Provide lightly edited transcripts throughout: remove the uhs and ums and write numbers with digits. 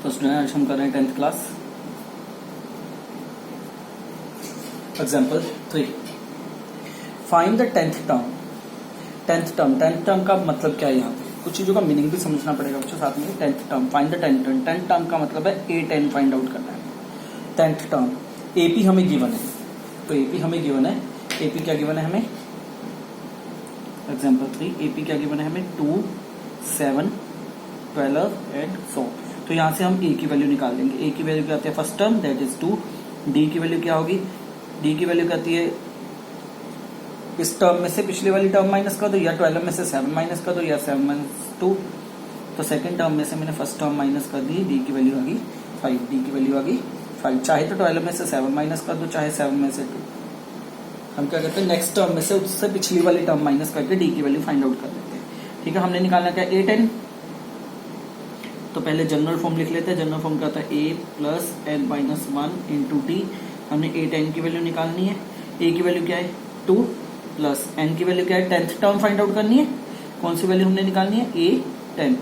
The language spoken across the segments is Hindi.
तो स्टूडेंट आज हम कर रहे हैं 10th class example 3। Find the 10th term. 10th term का मतलब क्या है? यहाँ पे कुछ चीजों का मीनिंग भी समझना पड़ेगा बच्चों साथ में। 10th term, find the 10th term. 10th term का मतलब है A10 फाइंड आउट करना है। 10th टर्म AP हमें गिवन है, तो AP हमें गिवन है। AP क्या गिवन है हमें? एग्जाम्पल 3 AP क्या गिवन है हमें? 2, 7, 12 एंड सो। तो यहाँ से हम A की वैल्यू निकाल लेंगे। A की वैल्यू क्या आती है? First term that is 2। D की वैल्यू क्या होगी? D की वैल्यू क्या आती है? इस टर्म में से पिछली वाली टर्म माइनस कर दो, या 12 में से 7 माइनस कर दो, या 7 माइनस 2। तो सेकंड टर्म में से मैंने फर्स्ट टर्म माइनस कर दी। D की वैल्यू आ गई 5। D की वैल्यू आ गई 5। चाहे तो 12 में से 7 माइनस कर दो, चाहे 7 में से 2। हम क्या करते हैं? नेक्स्ट टर्म में से उससे पिछली वाली टर्म माइनस करके D की वैल्यू फाइंड आउट कर लेते हैं। ठीक है, हमने निकालना क्या? A10। तो पहले जनरल फॉर्म लिख लेते हैं। जनरल फॉर्म क्या होता है? A plus n minus 1 into D। हमने A10 की वैल्यू निकालनी है। A की वैल्यू क्या है? 2 प्लस n की वैल्यू क्या है? 10th टर्म फाइंड आउट करनी है। कौन सी वैल्यू हमने निकालनी है? A10।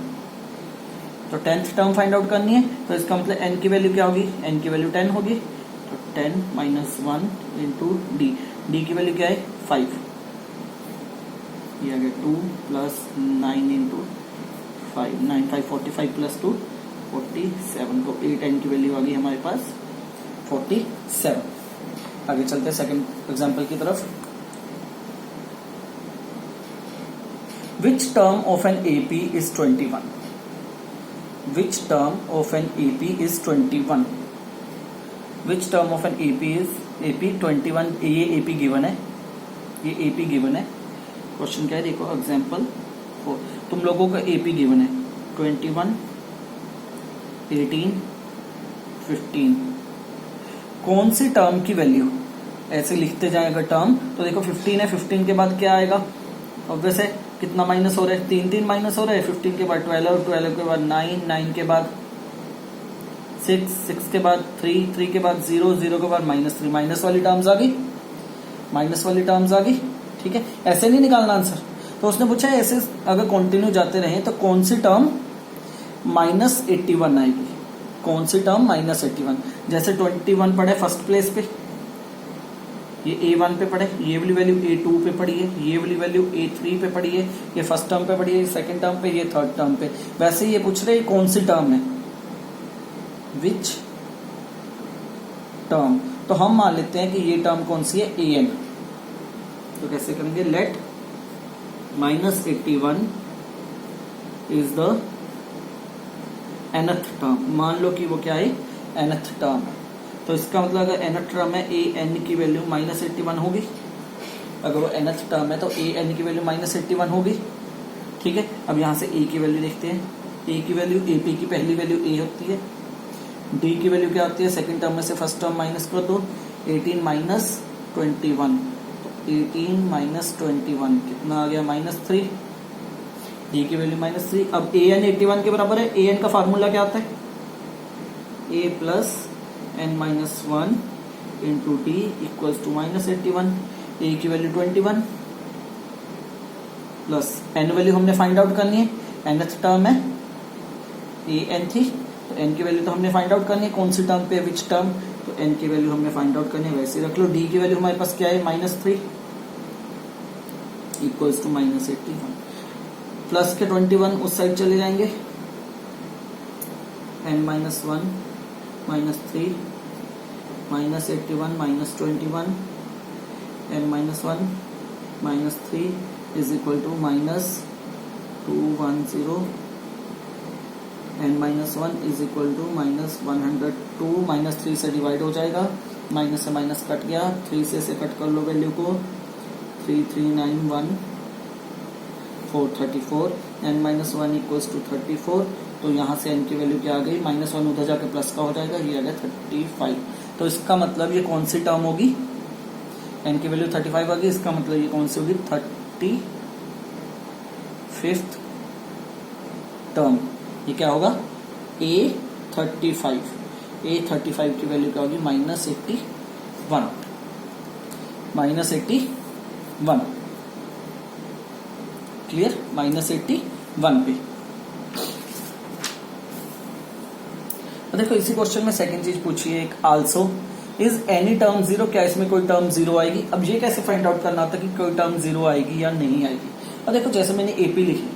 तो 10th टर्म फाइंड आउट करनी है, तो इसका मतलब n की वैल्यू क्या होगी? n की वैल्यू 10 होगी। तो 10 माइनस 1 इंटू D। D की वैल्यू क्या है? 5। ये आ गया 2 प्लस 9 इंटू 5, 9 5 45 प्लस 2 47। तो A10 की वैल्यू आ गई हमारे पास 47। आगे चलते हैं सेकंड एग्जांपल की तरफ। Which term of an AP is 21? Which term of an AP is 21? Which term of an AP is AP 21? ये AP गिवन है, ये AP गिवन है। क्वेश्चन क्या है देखो, एग्जांपल 4। तुम लोगों का AP गिवन है 21, 18, 15। कौन सी टर्म की वैल्यू? ऐसे लिखते जाएगा टर्म, तो देखो 15 है, 15 के बाद क्या आएगा? ऑब्वियस है, कितना माइनस हो रहा है? 3 माइनस हो रहा है। 15 के बाद 12, 12 के बाद 9, 9 के बाद 6, 6 के बाद 3, 3 के बाद 0, 0 के बाद -3। माइनस वाली टर्म्स आ गई, माइनस वाली टर्म्स आ गई। ठीक है, ऐसे नहीं निकालना आंसर। तो उसने पूछा है ऐसे अगर कंटिन्यू जाते रहे तो कौन सी टर्म -81 आएगी? कौन सी टर्म -81? जैसे 21 पढ़े फर्स्ट प्लेस पे, ये A1 पे पढ़े, ये वाली वैल्यू A2 पे पड़ी है, ये वाली वैल्यू A3 पे पड़ी है, ये फर्स्ट टर्म पे पड़ी है, सेकंड टर्म पे, ये थर्ड टर्म पे। वैसे ये पूछ रहे कौन सी टर्म है, विच टर्म। तो हम मान लेते हैं कि ये टर्म कौन सी है? AN। तो कैसे करेंगे? Let -81 is the nth term. मान लो कि वो क्या है? nth term. तो इसका मतलब अगर nth टर्म है AN की वैल्यू -81 होगी। अगर वो nth टर्म है तो AN की वैल्यू -81 होगी। ठीक है, अब यहाँ से A की वैल्यू देखते हैं। A की वैल्यू, AP की पहली वैल्यू A होती है। D की वैल्यू क्या होती है? सेकंड टर्म में से फर्स्ट टर्म माइनस कर दो, 18 माइनस 21। तो 18 माइनस 21 कितना आ गया? -3। D की वैल्यू -3। अब AN 81 के बराबर है। AN का फार्मूला क्या आता है? A plus n minus 1 into D equals to -81। A की वैल्यू 21 प्लस n वैल्यू हमने फाइंड आउट करनी है। nth टर्म है AN थी, तो n की वैल्यू तो हमने फाइंड आउट करनी है। कौन सी टर्म पे? Which term. तो n की वैल्यू हमने फाइंड आउट करनी है, वैसे रख लो। D की वैल्यू हमारे पास क्या है? -3 इक्वल्स टू -81। प्लस के 21 उस साइड चले जाएंगे। n minus 1 -3 -81 -21 n minus 1 -3 is equal to -210। n minus 1 is equal to -102। -3 से डिवाइड हो जाएगा, माइनस से माइनस कट गया, 3 से कट कर लो वैल्यू को। 3391 434। n minus 1 equals to 34। तो यहाँ से n की वैल्यू क्या आ गई? -1 उधर जाके प्लस का हो जाएगा, ये आ गया 35। तो इसका मतलब ये कौन सी टर्म होगी? n की वैल्यू 35 आ गई, इसका मतलब ये कौन सी होगी? 35th term. ये क्या होगा? A35। A35 की वैल्यू क्या होगी? -81। -81 क्लियर? -81 पे। तो देखो इसी क्वेश्चन में सेकंड चीज पूछी है, एक also is any term zero, क्या इसमें कोई टर्म जीरो आएगी। अब ये कैसे फाइंड आउट करना होता है कि कोई टर्म जीरो आएगी या नहीं आएगी। और देखो जैसे मैंने एपी लिखी,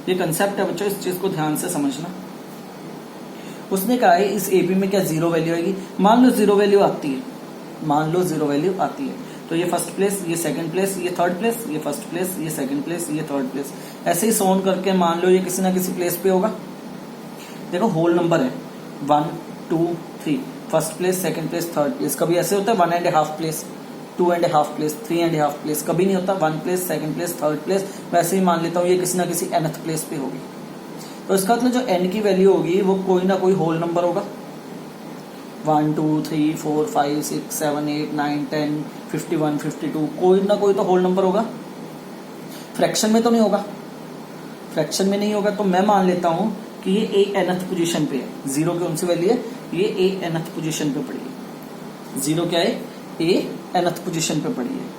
ये कंसेप्ट है बच्चों, इस चीज को ध्यान से समझना। उसने कहा है इस एपी में क्या जीरो वैल्यू आएगी। मान लो जीरो वैल्यू आती है, मान लो जीरो वैल्यू आती है, तो ये फर्स्ट प्लेस, ये सेकंड प्लेस, ये थर्ड प्लेस, ये फर्स्ट प्लेस, ये सेकंड प्लेस, ये थर्ड प्लेस, ऐसे ही सोन करके मान लो ये किसी ना किसी प्लेस पे होगा। देखो होल नंबर है 1 2 3, first place, second place, third place. कभी ऐसे होता है 1.5 प्लेस, 2.5 प्लेस, 3.5 प्लेस, कभी नहीं होता 1 place, second place, third place. वैसे ही मान लेता हूँ ये किसी ना किसी nth प्लेस पे होगी। तो इसका मतलब जो n की वैल्यू होगी वो कोई ना कोई होल नंबर होगा। 1 2 3 4 5 6 7 8 9 10 51 52, कोई ना कोई तो होल नंबर होगा। फ्रैक्शन में तो नहीं होगा, फ्रैक्शन में नहीं होगा। तो मैं मान लेता हूं कि ये a nth पोजीशन पे है। जीरो की उनसी वैल्यू है, ये a nth पोजीशन पे पड़ी है। जीरो क्या है, a nth पोजीशन पे पड़ी है।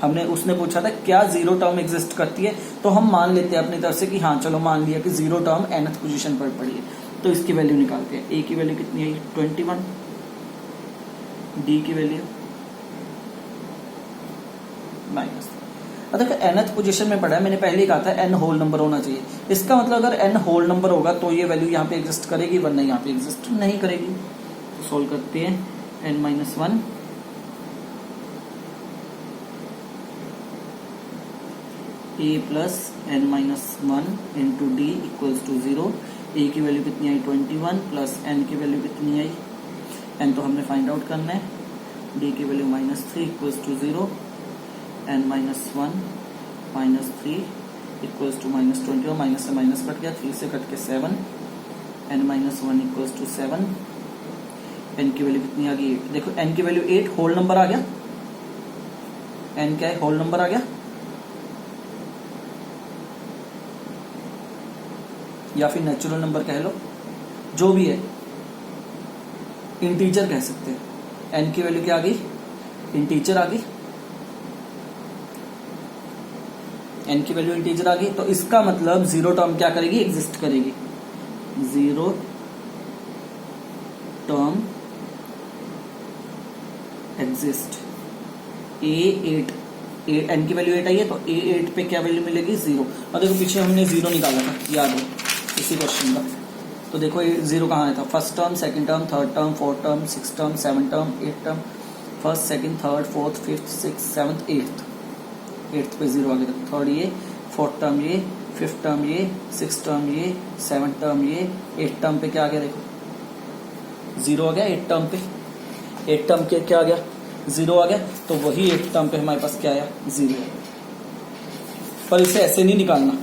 हमने उसने पूछा था क्या जीरो टर्म एग्जिस्ट करती है, तो हम मान लेते हैं अपनी तरफ से कि हाँ चलो मान लिया कि जीरो टर्म nth पोजीशन पर पड़ी है। तो इसकी वैल्यू निकालते हैं। a की वैल्यू कितनी आई 21, d की वैल्यू माइनस। अब देखो nth पोजीशन में पड़ा है, मैंने पहले ही कहा था n होल नंबर होना चाहिए। इसका मतलब अगर n होल नंबर होगा तो ये वैल्यू यहाँ पे एग्जिस्ट करेगी, वरना यहाँ पे एग्जिस्ट नहीं करेगी। तो सोल्व करते हैं n-1 a plus n-1 into D equals to 0। a की वैल्यू कितनी आई 21 प्लस n की वैल्यू कितनी आई, n तो हमने फाइंड आउट करना है, d की value -3 equals to 0, n-1 -3 equals to -21, minus से माइनस कट गया, 3 से कट के 7, n-1 इक्वल्स टू 7। n की वैल्यू कितनी आ गई 8। देखो n की वैल्यू 8 होल नंबर आ गया, n क्या है होल नंबर आ गया, या फिर नेचुरल नंबर कह लो, जो भी है, इंटीजर कह सकते हैं। n की वैल्यू क्या आ गई, इंटीजर आ गई, n की वैल्यू इंटीजर आ गई। तो इसका मतलब जीरो टर्म क्या करेगी, एग्जिस्ट करेगी। Zero term exist. a8, n की वैल्यू 8 आई है तो a8 पे क्या वैल्यू मिलेगी 0। और देखो पीछे हमने 0 निकाला था, याद हो इसी क्वेश्चन का। तो देखो ये 0 कहाँ आया था, first term, second term, third term, fourth term, six term, seven term, eight term, first second third fourth fifth six seventh eighth पे 0 आ गया था। थर्ड ये, फोर्थ टर्म ये, फिफ्थ टर्म ये, सिक्स टर्म ये, सेवन टर्म ये, एट टर्म पे क्या आ गया, देखो 0 आ गया। एट टर्म पे, एट टर्म के क्या आ गया 0 आ गया। तो वही एट टर्म पे हमारे पास क्या आया 0। पर इसे ऐसे नहीं निकालना,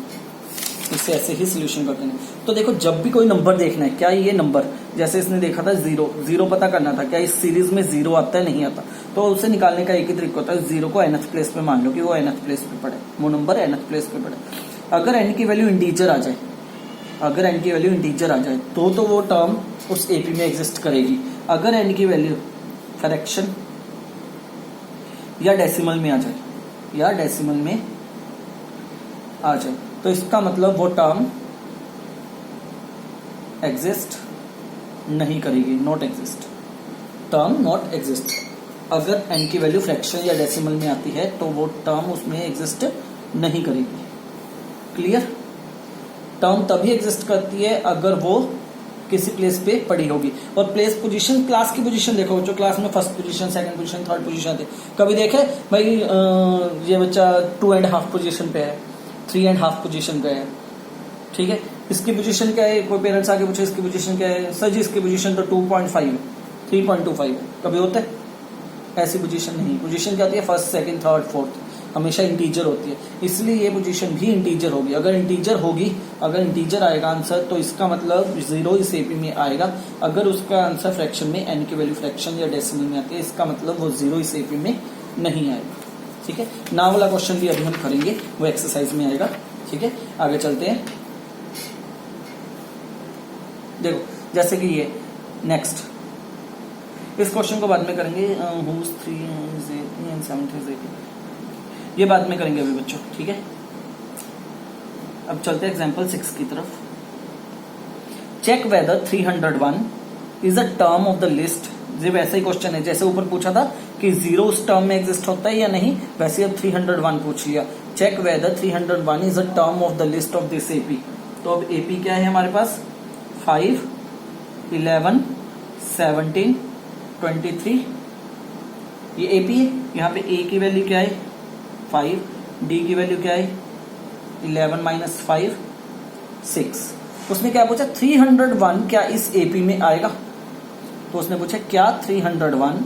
इसे ऐसे ही सोल्यूशन करते हैं। तो देखो जब भी कोई नंबर देखना है, क्या ये नंबर, जैसे इसने देखा था 0 पता करना था क्या इस सीरीज में 0 आता है नहीं आता, तो उसे निकालने का एक ही तरीका होता है, 0 को nth प्लेस पे मान लो कि वो nth प्लेस पे पड़े, वो नंबर nth प्लेस पे पड़े। अगर n की वैल्यू इंटीजर आ जाए, अगर n की वैल्यू इंटीजर आ जाए तो वो टर्म उस एपी में एग्जिस्ट करेगी। अगर n की वैल्यू फ्रैक्शन या डेसिमल में आ जाए, या डेसिमल में आ जाए, तो इसका मतलब वो टर्म एग्जिस्ट नहीं करेगी, not exist, term not exist. अगर n की वैल्यू फ्रैक्शन या डेसिमल में आती है तो वो टर्म उसमें एग्जिस्ट नहीं करेगी। क्लियर। टर्म तभी एग्जिस्ट करती है अगर वो किसी प्लेस पे पड़ी होगी। और प्लेस पोजीशन, क्लास की पोजीशन देखो, जो क्लास में first position, second position, third position थे, कभी देखे भाई ये बच्चा 2.5 पोजीशन पे है, 3.5 पोजीशन पे है, ठीक है, इसकी पोजीशन क्या है, कोई पेरेंट्स आके पूछे इसकी पोजीशन क्या है, सर जी इसकी पोजीशन तो 2.5 है, 3.25 है, कभी होता है ऐसी पोजीशन नहीं। पोजीशन क्या होती है, फर्स्ट सेकंड थर्ड फोर्थ, हमेशा इंटीजर होती है, इसलिए ये पोजीशन भी इंटीजर होगी। अगर इंटीजर होगी, अगर इंटीजर आएगा आंसर, तो इसका मतलब 0 इस एपी में आएगा। अगर उसका आंसर फ्रैक्शन में, n की वैल्यू फ्रैक्शन या डेसिमल में आती है, इसका मतलब वो 0 इस एपी में नहीं आएगा। ठीक है, ना वाला क्वेश्चन भी अभी हम करेंगे, वो एक्सरसाइज में आएगा। ठीक है, आगे चलते हैं। देखो जैसे कि ये नेक्स्ट, इस क्वेश्चन को बाद में करेंगे, ये बाद में करेंगे अभी बच्चों। ठीक है, अब चलते हैं एग्जाम्पल 6 की तरफ। Check whether 301 is a term of the list. ये वैसा ही क्वेश्चन है जैसे ऊपर पूछा था कि 0 उस टर्म में एग्जिस्ट होता है या नहीं, वैसे अब 301 पूछ लिया। Check whether 301 is a term of the list of this AP. तो अब एपी क्या है हमारे पास 5, 11, 17, 23, ये एपी है। यहाँ पे ए की वैल्यू क्या है 5, डी की वैल्यू क्या है 11 माइनस 5 6। उसने क्या पूछा 301 क्या इस एपी में आएगा, तो उसने पूछा क्या 301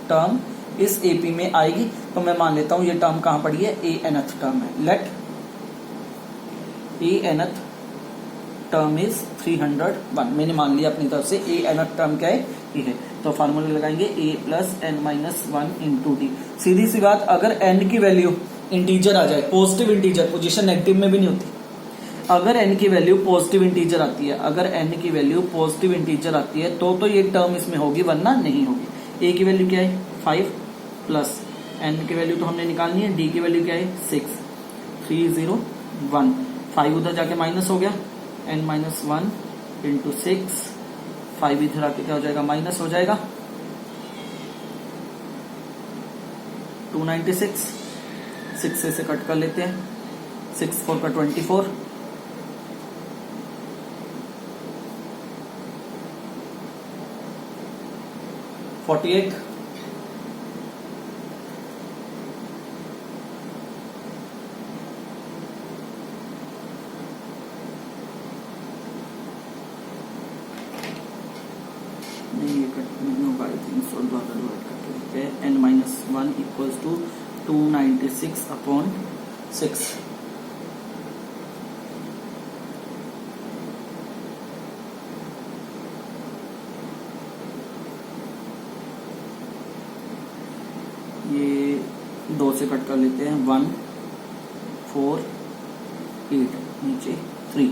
टर्म इस एपी में आएगी। तो मैं मान लेता हूं ये टर्म कहां पड़ी है, ए nth टर्म है। Let A nth term is 301। मैंने मान लिया अपनी तरफ से ए nth टर्म क्या है ये है। तो फार्मूला लगाएंगे a plus n minus 1 into d. सीधी सी बात, अगर n की वैल्यू इंटीजर आ जाए, पॉजिटिव इंटीजर, पोजीशन नेगेटिव में भी नहीं होती, अगर n की वैल्यू पॉजिटिव इंटीजर आती है, अगर n की वैल्यू पॉजिटिव इंटीजर आती है तो ये टर्म इसमें होगी, वरना नहीं होगी। a की वैल्यू क्या है 5 प्लस n की वैल्यू तो हमने निकालनी है, d की वैल्यू क्या है 6, 301, 5 उधर जाके माइनस हो गया, n माइनस 1 इंटू 6, 5 इधर आके क्या हो जाएगा माइनस हो जाएगा 296, 6 से कट कर लेते हैं, 6 4 का 24, 48, नहीं ये कट नहीं होगा, आई थिंक सो द्वारा डिवाइड करके लिखते हैं n minus 1 equals to 296 upon 6। ये 2 से कट कर लेते हैं, 1 4 8 नीचे 3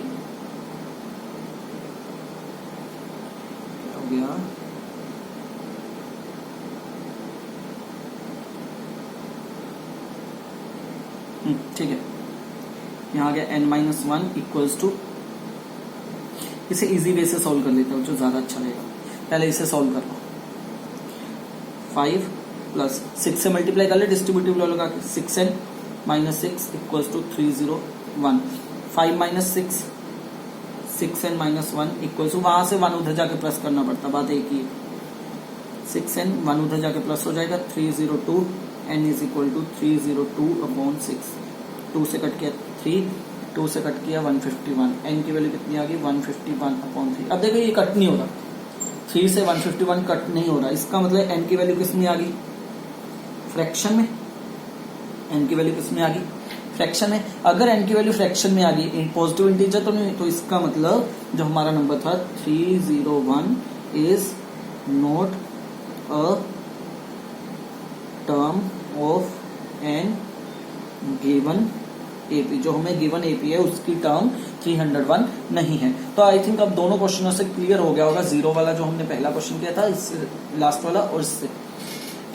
हो गया, ठीक है। यहाँ आ गया n माइनस 1 इक्वल्स टू, इसे इजी वे से सॉल्व कर लेते हो जो ज्यादा अच्छा रहेगा। पहले इसे सॉल्व कर लो, 5 प्लस 6 से मल्टीप्लाई कर ले डिस्ट्रीब्यूटिव लॉ लगा के, 6n minus 6 equals to 301, 5 minus 6, 6n minus 1 equals to, वहां से 1 उधर जाके प्लस करना पड़ता, बात एक ही, 6n 1 उधर जाके प्लस हो जाएगा 302, n is equal to 302 upon 6, 2 से कट किया 3, 2 से कट किया 151, n की वैल्यू कितनी आ गई 151 अपॉन 3। अब देखो ये कट नहीं हो रहा, 3 से 151 कट नहीं हो रहा, इसका मतलब n की वैल्यू किस में आ गई फ्रैक्शन में, n की वैल्यू किस में आ गई फ्रैक्शन में। अगर n की वैल्यू फ्रैक्शन में आ गई, पॉजिटिव इंटीजर तो नहीं, तो इसका मतलब जो हमारा नंबर था 301 is not a term of an given AP, जो हमें गिवन एपी है उसकी टर्म 301 नहीं है। तो आई थिंक अब दोनों क्वेश्चनों से क्लियर हो गया होगा, जीरो वाला जो हमने पहला क्वेश्चन किया था, इससे लास्ट वाला और इससे,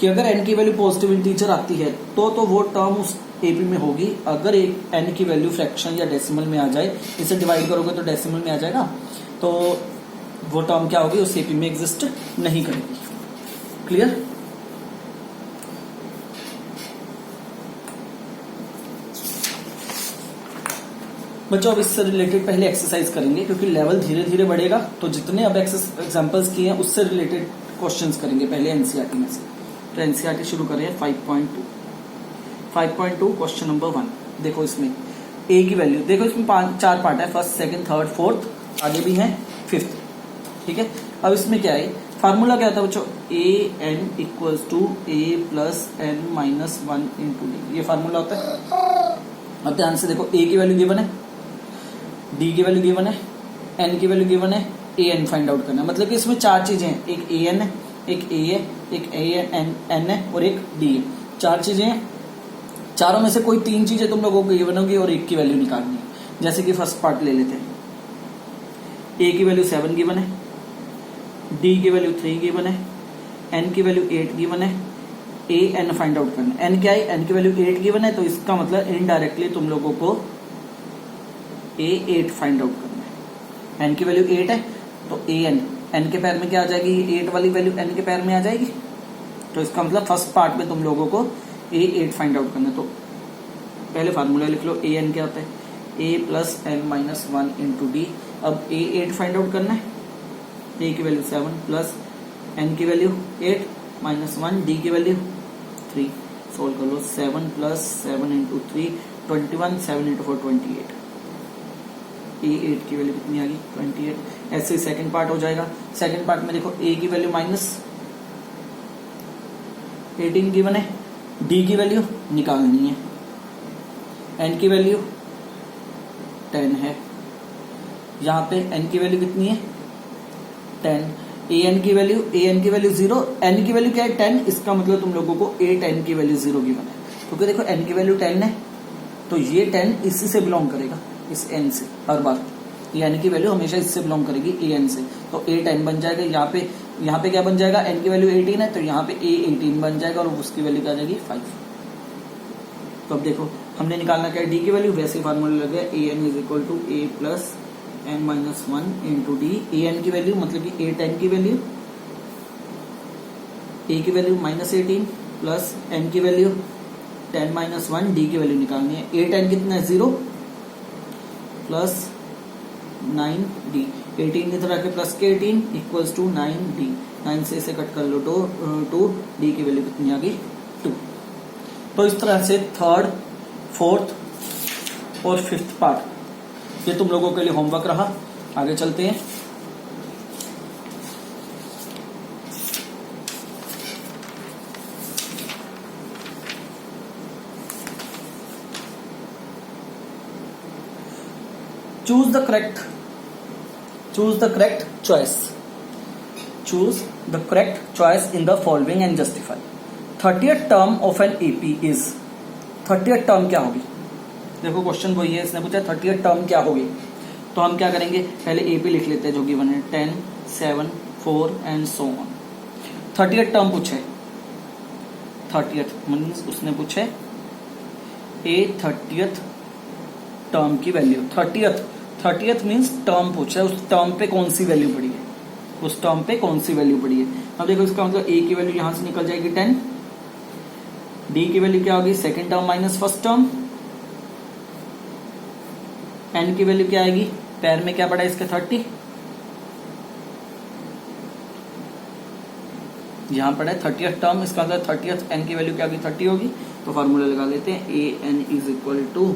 कि अगर n की वैल्यू पॉजिटिव इंटीजर आती है तो वो टर्म उस एपी में होगी। अगर n की वैल्यू फ्रैक्शन या डेसिमल में आ जाए, इसे डिवाइड करोगे तो डेसिमल में आ जाएगा, तो वो टर्म क्या होगी उस एपी में एग्जिस्ट नहीं करेगी। क्लियर? बच्चों अब इससे रिलेटेड पहले एक्सरसाइज करेंगे, क्योंकि लेवल धीरे धीरे बढ़ेगा, तो जितने अब एग्जांपल्स किए हैं उससे रिलेटेड क्वेश्चंस करेंगे पहले एनसीईआरटी में से। तो एनसीईआरटी शुरू करें 5.2 क्वेश्चन नंबर 1। देखो इसमें ए की वैल्यू, देखो इसमें 4 पार्ट है, फर्स्ट सेकंड थर्ड फोर्थ, आगे भी है फिफ्थ, ठीक है। अब इसमें क्या है, फार्मूला क्या था बच्चों, a n equals to a plus n minus 1 into d, ये फार्मूला होता है। अब ध्यान से देखो, ए की वैल्यू गिवन है, डी की वैल्यू गिवन है, एन की वैल्यू गिवन है, ए एन फाइंड आउट करना है। मतलब कि इसमें 4 चीजें हैं, एक ए एन है, एक ए है, एक ए एन है और एक डी है। 4 चीजें हैं, चारों में से कोई 3 चीजें तुम लोगों को गिवन होगी और एक की वैल्यू निकालनी है। जैसे कि फर्स्ट पार्ट ले लेते हैं, ए की वैल्यू 7 गिवन है, डी की वैल्यू 3 गिवन है, एन की वैल्यू 8 गिवन है, ए एन फाइंड आउट करना है। एन क्या है, एन की वैल्यू 8 गिवन है, तो इसका मतलब इनडायरेक्टली तुम लोगों को ए 8 फाइंड आउट करना है। एन की वैल्यू 8 है तो ए एन के पैर में क्या आ जाएगी, ये 8 वाली वैल्यू एन के पैर में आ जाएगी। तो इसका मतलब फर्स्ट पार्ट में तुम लोगों को ए 8 फाइंड आउट करना है। तो पहले फार्मूला लिख लो, ए एन क्या होता है, a plus n minus 1 into d. अब ए 8 फाइंड आउट करना है, ए की वैल्यू 7 प्लस एन की वैल्यू 8 माइनस 1, डी की वैल्यू 3। सोल्व कर लो, 7 प्लस 7 इंटू 3 21, 7 इंटू 4 28। ए 8 की वैल्यू कितनी आ गई, 28। ऐसे ही सेकंड पार्ट हो जाएगा। सेकंड पार्ट में देखो, ए की वैल्यू माइनस 18 गिवन है, डी की वैल्यू निकालनी है, एन की वैल्यू 10 है, यहाँ पे एन की वैल्यू कितनी है 10, ए एन की वैल्यू 0, एन की वैल्यू क्या है 10। इसका मतलब तुम लोगों को ए 10 की वैल्यू 0 गिवन है, क्योंकि देखो एन की वैल्यू 10 है तो ये 10 इसी से बिलोंग करेगा, इस एन से। हर बार ये एन की वैल्यू हमेशा इससे बिलोंग करेगी, ए एन से। तो ए 10 बन जाएगा। यहाँ पे क्या बन जाएगा, एन की वैल्यू 18 है तो यहाँ पे ए 18 बन जाएगा और उसकी वैल्यू क्या आ जाएगी 5। तो अब देखो हमने निकालना क्या है, डी की वैल्यू। वैसे फार्मूला लग गया, a n is equal to a plus n minus 1 into d. A n की वैल्यू मतलब कि ए 10 की वैल्यू, ए की वैल्यू माइनस 18 प्लस एन की वैल्यू 10 माइनस 1, डी की वैल्यू निकालनी है। ए 10 कितना है 0 प्लस 9 डी, 18 की तरह के प्लस के 18 इक्वल्स टू 9 डी। 9 से इसे कट कर लो, 2 डी की वैल्यू कितनी आ गई 2। तो इस तरह से थर्ड, फोर्थ और फिफ्थ पार्ट ये तुम लोगों के लिए होमवर्क रहा। आगे चलते हैं। Choose the correct choice. Choose the correct choice in the following and justify. 30th term of an AP is, 30th term क्या होगी? देखो क्वेश्चन वही है, इसने पूछा 30th term क्या होगी। तो हम क्या करेंगे, पहले AP लिख लेते हैं जो गिवन है, 10, 7, 4 and so on. 30th term पूछे, 30th मीन्स उसने पूछे A 30th टर्म की वैल्यू। 30th मीन्स टर्म पूछा है, उस टर्म पे कौन सी वैल्यू पड़ी है, उस टर्म पे कौन सी वैल्यू पड़ी है। अब देखो इसका मतलब ए की वैल्यू यहां से निकल जाएगी 10, डी की वैल्यू क्या होगी second term minus first term, n की वैल्यू क्या आएगी, पैर में क्या पड़ा है इसके 30, यहां पड़ा है 30th टर्म, इसका मतलब 30th एन की वैल्यू क्या होगी 30 होगी। तो फार्मूला लगा लेते हैं, a n is equal to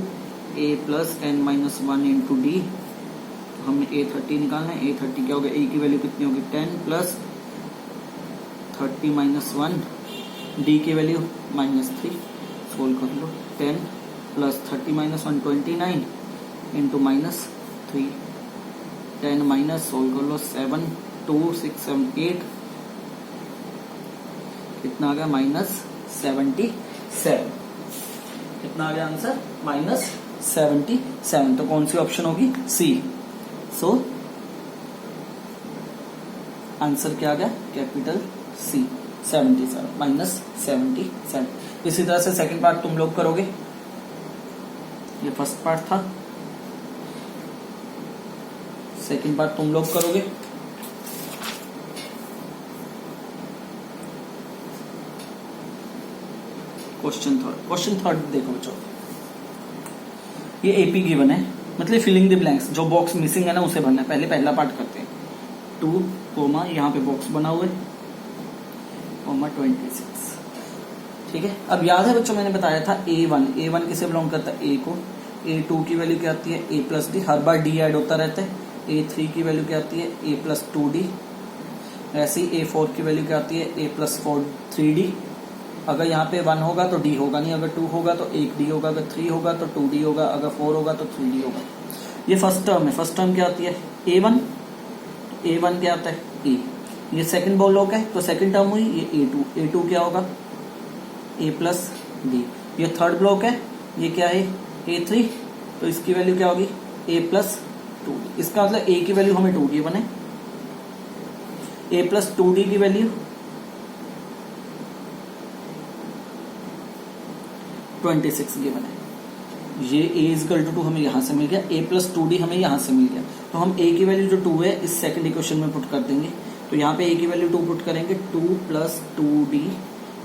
a plus n minus 1 into d. तो हमें ए 30 निकालना है, ए 30 क्या होगा, ए की वैल्यू कितनी होगी 10 प्लस 30 माइनस 1, डी की वैल्यू माइनस 3। सोल्व कर लो, 10 plus 30 minus 1 29 into minus 3, 10 minus, solve कर लो 7 2 6 7 8, कितना आ गया -77। कितना आ गया आंसर -77। तो कौन सी ऑप्शन होगी, सी। सो आंसर क्या आ गया, कैपिटल सी, 77 -77। इसी तरह से सेकंड पार्ट तुम लोग करोगे, ये फर्स्ट पार्ट था, सेकंड पार्ट तुम लोग करोगे। क्वेश्चन थर्ड देखो बच्चों, ये एपी गिवन है, मतलब फिलिंग द ब्लैंक्स, जो बॉक्स मिसिंग है ना उसे भरना है। पहले पहला पार्ट करते हैं, 2 कोमा यहाँ पे बॉक्स बना हुआ है, कोमा 26। ठीक है, अब याद है बच्चों मैंने बताया था A1 किसे बिलोंग करता है, A को। A2 की वैल्यू क्या आती है, A plus D, her bar D add होता रहता है। A3 की वैल्यू क्या आती है, A प्लस 2D। ऐसे ही A4 की वैल्यू क्या आती है, A प्लस 3D। अगर यहाँ पे 1 होगा तो D होगा नहीं, अगर 2 होगा तो 1D होगा, अगर 3 होगा तो 2D होगा, अगर 4 होगा तो 3D होगा। ये फर्स्ट टर्म है, फर्स्ट टर्म क्या आती है A1, A1 क्या आता है A। ये सेकंड ब्लॉक है तो सेकंड टर्म हुई ये A2 क्या होगा A प्लस D। ये थर्ड ब्लॉक है, ये क्या है A3, तो इसकी वैल्यू क्या होगी A प्लस 2D। इसका मतलब A की वैल्यू हमें 2 गिवन है, A प्लस 2D की वैल्यू 26 गिवन है। ये A इक्वल टू 2 हमें यहां से मिल गया, A प्लस 2D हमें यहां से मिल गया। तो हम a की वैल्यू जो 2 है इस सेकंड इक्वेशन में पुट कर देंगे। तो यहाँ पे a की वैल्यू 2 पुट करेंगे, 2 + 2d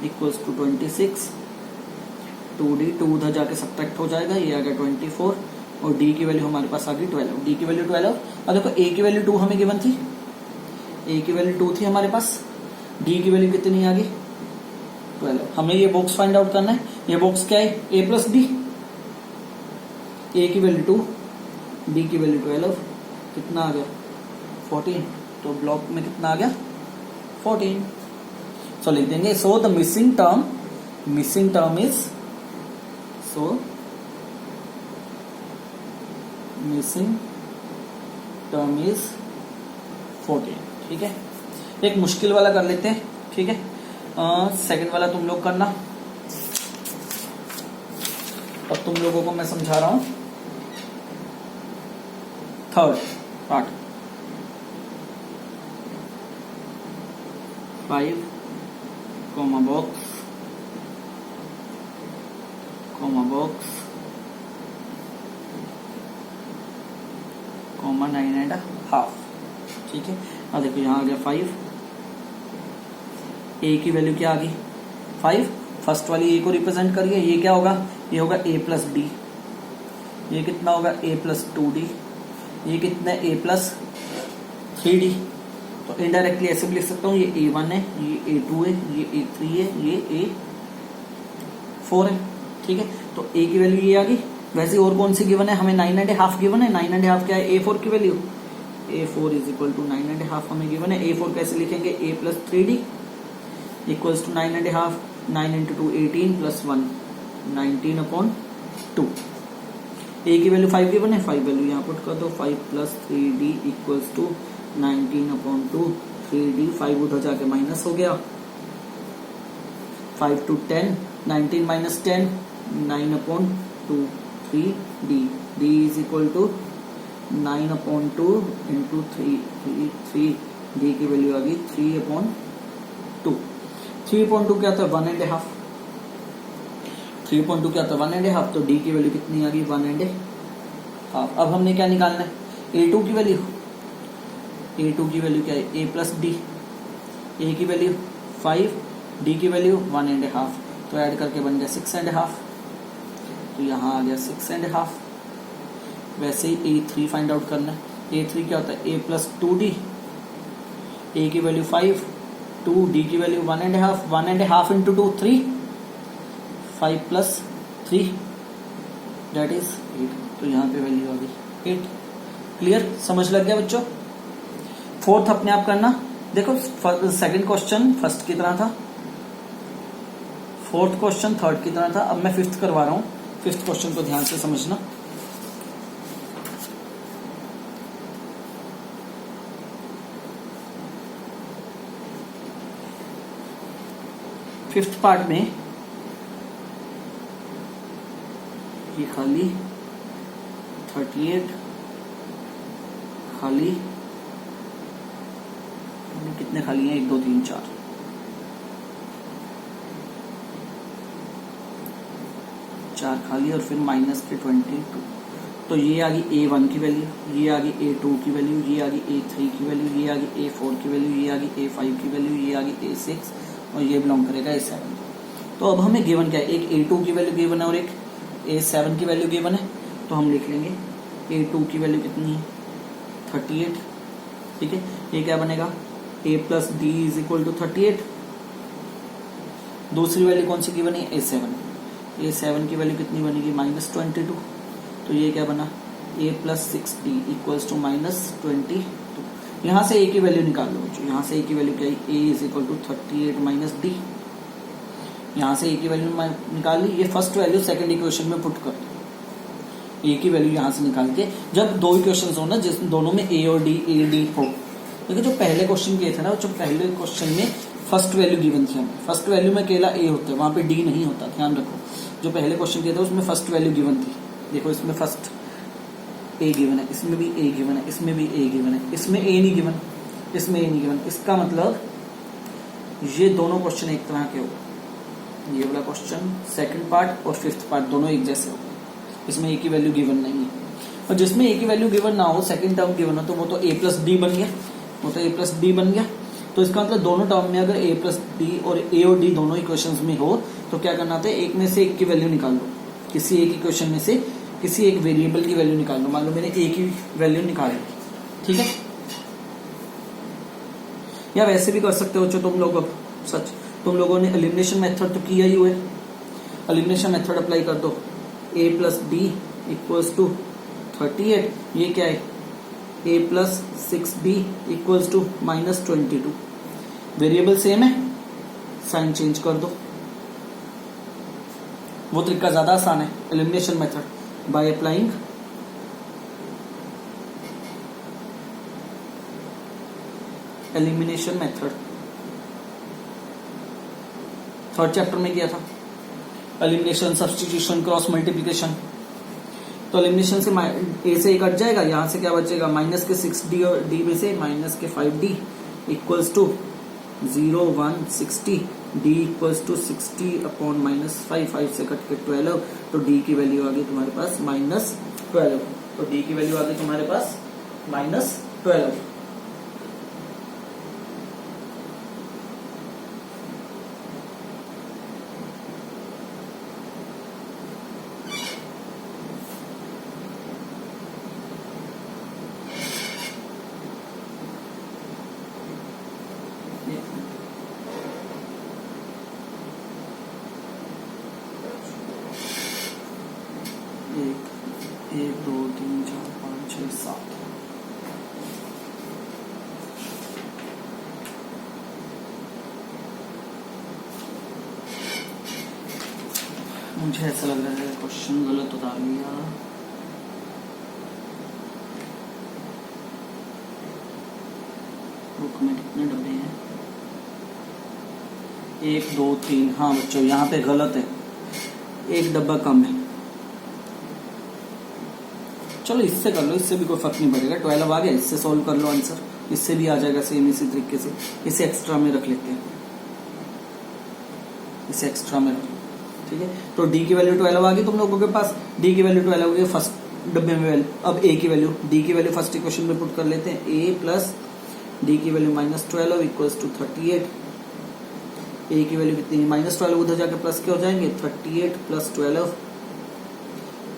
इक्वल्स टू 26। 2d 2 उधर जाके सब्ट्रैक्ट हो जाएगा, ये आ गया 24 और d की वैल्यू हमारे पास आ गई 12। d की वैल्यू 12 और देखो a की वैल्यू 2 हमें गिवन थी, a की वैल्यू 2 थी हमारे पास, d की वैल्यू कितनी आ गई 12। हमें ये बॉक्स फाइंड आउट करना है। ये बॉक्स क्या है, a + d, a की वैल्यू 2, d की वैल्यू 12, कितना आ गया 14। तो ब्लॉक में कितना आ गया 14। सो लिख देंगे, so the missing term is, so missing term is 14। ठीक है, एक मुश्किल वाला कर लेते हैं। ठीक है, सेकंड वाला तुम लोग करना और तुम लोगों को मैं समझा रहा हूं third part. 5 comma box comma 9.5। ठीक है, अब देखो यहाँ आ गया 5, a की वैल्यू क्या आ गई 5, फर्स्ट वाली a को रिप्रेजेंट करिए, ये क्या होगा, ये होगा a + d, ये कितना होगा a + 2d, ये कितना है a + 3d। तो इनडायरेक्टली ऐसे भी लिख सकता हूँ, ये a1 है, ये a2 है, ये a3 है, ये a4 है। ठीक है, तो a की वैल्यू ये आ गई। वैसे और कौन सी गिवन है, हमें 9.5 गिवन है। 9.5 क्या है, a4 की वैल्यू, a4 = 9.5 हमें गिवन है। a4 कैसे लिखेंगे, a + 3d equals to 9.5, 9 × 2 18 + 1 19/2। a की वैल्यू 5 गिवन है, 5 वैल्यू यहाँ पुट कर दो, 5 + 3d इक्वल्स टू 19/2। 3d 5 उधर जाके माइनस हो गया, 5 × 2 10, 19 - 10 9/2 3d, d = 9/2 × 3 d की वैल्यू आ गई 3/2। 3/2 क्या था 1.5, 3/2 क्या था 1.5, तो d की वैल्यू कितनी आ गई 1.5। अब हमने क्या निकालना है, a2 की वैल्यू, a2 की वैल्यू क्या है a + d, a की वैल्यू 5, d की वैल्यू 1.5, तो ऐड करके बन गया 6.5। तो यहाँ आ गया 6.5। वैसे ही a3 फाइंड आउट करना है। a3 क्या होता है a + 2d, a की वैल्यू 5, 2, d की वैल्यू 1.5, 1.5 × 2 3, 5 + 3 दैट इज 8। तो यहाँ पे वैल्यू आ गई 8। क्लियर, समझ लग गया बच्चों। फोर्थ अपने आप करना। देखो सेकंड क्वेश्चन फर्स्ट की तरह था, फोर्थ क्वेश्चन थर्ड की तरह था। अब मैं फिफ्थ करवा रहा हूं, फिफ्थ क्वेश्चन को ध्यान से समझना। फिफ्थ पार्ट में ये खाली 38 खाली, कितने खाली हैं 1 2 3 4, 4 खाली और फिर माइनस के 22। तो ये आ गई a1 की वैल्यू, ये आ गई a2 की वैल्यू, ये आ गई a3 की वैल्यू, ये आ गई a4 की वैल्यू, ये आ गई a5 की वैल्यू, ये आ गई a6 और ये बिलोंग करेगा a7। तो अब हमें गिवन क्या है, एक a2 की वैल्यू गिवन है और एक a7 की वैल्यू गिवन है। तो हम लिख लेंगे a2 की वैल्यू कितनी है 38। ठीक है, ये क्या बनेगा a + d = 38। दूसरी वैल्यू कौन सी गिवन है a7, a7 की वैल्यू कितनी बनेगी -22। तो ये क्या बना a + 6d = -22। यहां से a की वैल्यू निकाल लो बच्चों, यहां से a की वैल्यू क्या है a = 38 - d। यहां से a की वैल्यू निकाल ली, ये फर्स्ट वैल्यू सेकंड इक्वेशन में पुट कर दो। a की वैल्यू यहां से निकाल के, जब दो इक्वेशन हो ना जिस दोनों में a और d हो, देखो जो पहले क्वेश्चन किए थे ना, जो पहले क्वेश्चन में फर्स्ट वैल्यू गिवन थी हमें, फर्स्ट वैल्यू में अकेला a होता है, वहां पे d नहीं होता, ध्यान रखो। जो पहले क्वेश्चन किए थे उसमें फर्स्ट वैल्यू गिवन थी, देखो इसमें फर्स्ट a गिवन है, इसमें भी a गिवन है, इसमें भी a गिवन है, इसमें a नहीं गिवन, इसमें a नहीं गिवन। इसका मतलब ये दोनों क्वेश्चन एक तरह के हो, ये वाला क्वेश्चन सेकंड पार्ट और फिफ्थ पार्ट दोनों एक जैसे हो, इसमें a की वैल्यू गिवन नहीं है। और जिसमें ए की वैल्यू गिवन ना हो, सेकंड टर्म गिवन हो, तो वो तो ए प्लस डी बन गया, वो तो ए प्लस डी बन गया। तो इसका मतलब दोनों टर्म में अगर ए प्लस डी और ए और डी दोनों इक्वेशंस में हो तो क्या करना था, एक में से एक की वैल्यू निकाल लो, किसी एक इक्वेशन में से किसी एक वेरिएबल की वैल्यू निकाल लो। मान लो मैंने ए की वैल्यू निकाली, ठीक है, या वैसे भी कर सकते हो जो तुम लोग, अब सच तुम लोगों ने एलिमिनेशन मेथड तो किया ही हुआ है, एलिमिनेशन मेथड अप्लाई कर दो, a plus d equals to 38, ये क्या है, a plus 6b equals to minus 22, variable same है, साइन चेंज कर दो। वो तरीका ज्यादा आसान है, elimination method by applying elimination method. Third chapter में किया था एलिमिनेशन, सब्स्टिट्यूशन, क्रॉस मल्टीप्लिकेशन। तो एलिमिनेशन से ए से कट जाएगा, यहां से क्या बचेगा, माइनस के 6d और d में से माइनस के 5d equals to 0 1 60, d equals to 60 upon minus 5, 5 से कट के 12, तो d की वैल्यू आ गई तुम्हारे पास माइनस 12, तो d की वैल्यू आ गई तुम्हारे पास माइनस 12। एक 2 3 4 5 6 7, मुझे ऐसा लग रहा है क्वेश्चन गलत उतार लिया। बुक में कितने डब्बे हैं, 1 2 3, हाँ बच्चों यहाँ पे गलत है, एक डब्बा कम है। चलो इससे कर लो, इससे भी कोई फर्क नहीं पड़ेगा, 12 आ गया, इससे सॉल्व कर लो आंसर, इससे भी आ जाएगा सेम इसी तरीके से। इसे एक्स्ट्रा में रख लेते हैं, इसे एक्स्ट्रा में रख लो, ठीक है। तो डी की वैल्यू 12 आ गई तुम लोगों के पास, डी की वैल्यू 12 हो गई फर्स्ट डब्बे में वैल्यू। अब ए की वैल्यू, डी की वैल्यू फर्स्ट इक्वेशन में पुट कर लेते हैं, ए प्लस डी की वैल्यू माइनस 12 इक्वल्स टू 38। ए की वैल्यू कितनी है, माइनस 12, उधर जाके प्लस के हो जाएंगे, 38 प्लस 12,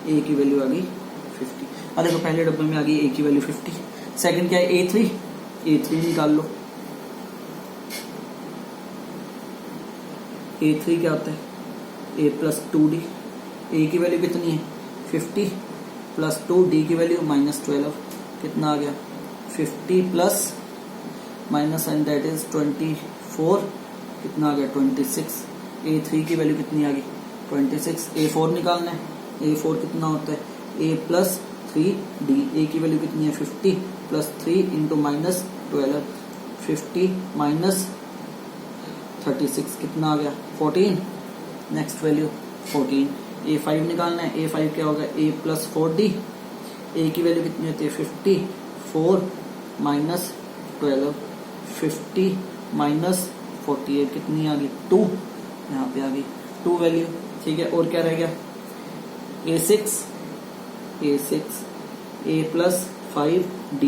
ए की वैल्यू आ गई 50। अब देखो पहले डब्बे में आ गई ए की वैल्यू 50, सेकंड क्या है A3, A3 निकाल लो। A3 क्या होता है, a प्लस 2d, ए की वैल्यू कितनी है 50 प्लस 2, डी की वैल्यू माइनस 12, कितना आ गया 50 plus minus and that is 24, कितना आ गया 26। A3 की वैल्यू कितनी आ गई 26। A4 निकालना है, A4 कितना होता है a प्लस 3d, ए की वैल्यू कितनी है 50 प्लस 3 इंटू माइनस 12, 50 माइनस 36 कितना आ गया 14, नेक्स्ट वैल्यू 14। A5 निकालना है, A5 क्या होगा a प्लस 4d, ए की वैल्यू कितनी होती है 50, 4 माइनस 12, 50 माइनस 48 कितनी आ गई 2, यहाँ पे आ गई 2 वैल्यू, ठीक है। और क्या रह गया A6 a प्लस 5d,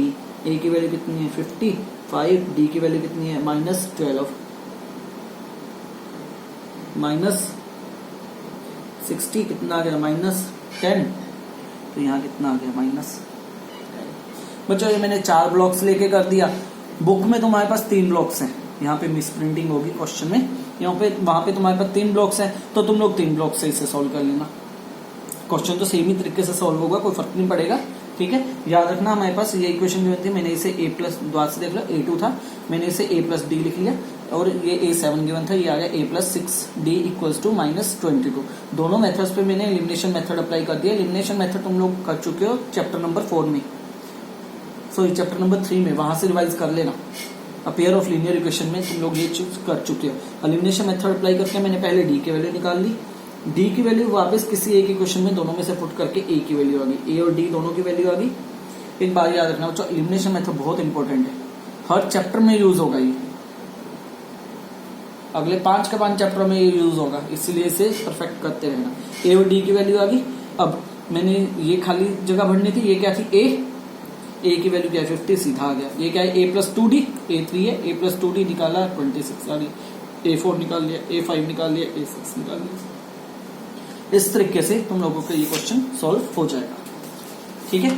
ए की वैल्यू कितनी है 50, 5, डी की वैल्यू कितनी है माइनस 12, माइनस 60 कितना आ गया माइनस 10, तो यहाँ कितना आ गया माइनस 10। बच्चों ये मैंने 4 ब्लॉक्स लेके कर दिया, बुक में तुम्हारे पास 3 ब्लॉक्स हैं, यहाँ पे मिस प्रिंटिंग होगी क्वेश्चन में, यहाँ पे वहां पे तुम्हारे पास 3 ब्लॉक्स हैं, तो तुम लोग 3 ब्लॉक से इसे सॉल्व कर लेना। क्वेश्चन तो सेम ही तरीके से सॉल्व होगा, कोई फर्क नहीं पड़ेगा, ठीक है। याद रखना हमारे पास ये इक्वेशन जो थी, मैंने इसे a प्लस द्वार से देख लो A2 था, मैंने इसे a प्लस डी लिख लिया, और ये A7 गिवन था, ये आ गया a plus 6d equals to minus 22। दोनों मेथड्स पे मैंने एलिमिनेशन मेथड अप्लाई कर दिया। एलिमिनेशन मेथड तुम लोग कर चुके हो चैप्टर नंबर 4 में, सॉरी चैप्टर नंबर 3 में, वहां से रिवाइज कर लेना। A pair of linear equation में तुम लोग ये चीज कर चुके हो। एलिमिनेशन मेथड अप्लाई करके मैंने पहले डी की वैल्यू निकाल ली, डी की वैल्यू वापस किसी एक इक्वेशन में दोनों में से पुट करके ए की वैल्यू आ गई, ए और डी दोनों की वैल्यू आ गई। एक बात याद रखना बच्चों, एलिमिनेशन मेथड बहुत इंपॉर्टेंट है, हर चैप्टर में यूज होगा, ये अगले 5 के 5 चैप्टर में ये यूज होगा, इसीलिए इसे परफेक्ट करते रहना। ए और डी की वैल्यू आ गई। अब मैंने ये खाली जगह भरनी थी, ये क्या थी ए की वैल्यू क्या है 50, सीधा आ गया। ये क्या है A+2D, A3 है, A+2D निकाला 26 आ गई, A4 निकाल लिया, A5 निकाल लिया, A6 निकाल लिया। इस तरीके से तुम लोगों का ये क्वेश्चन सॉल्व हो जाएगा। ठीक है,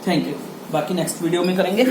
थैंक यू। बाकी नेक्स्ट वीडियो में करेंगे।